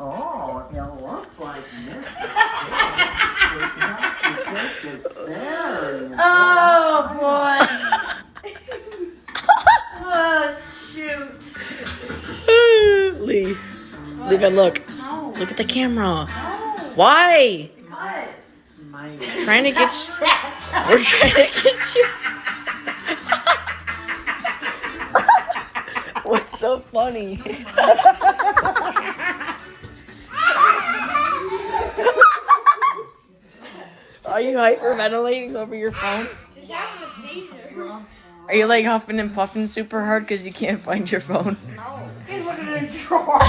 Oh, it looks like Mr. Oh, boy. Oh, shoot. Lee. Leave it, look. No. Look at the camera. No. Why? Cut. Trying to get you. We're trying to get you. What's so funny? Are you hyperventilating over your phone? Just having a seizure. Are you like huffing and puffing super hard because you can't find your phone? No. He's looking in the drawer.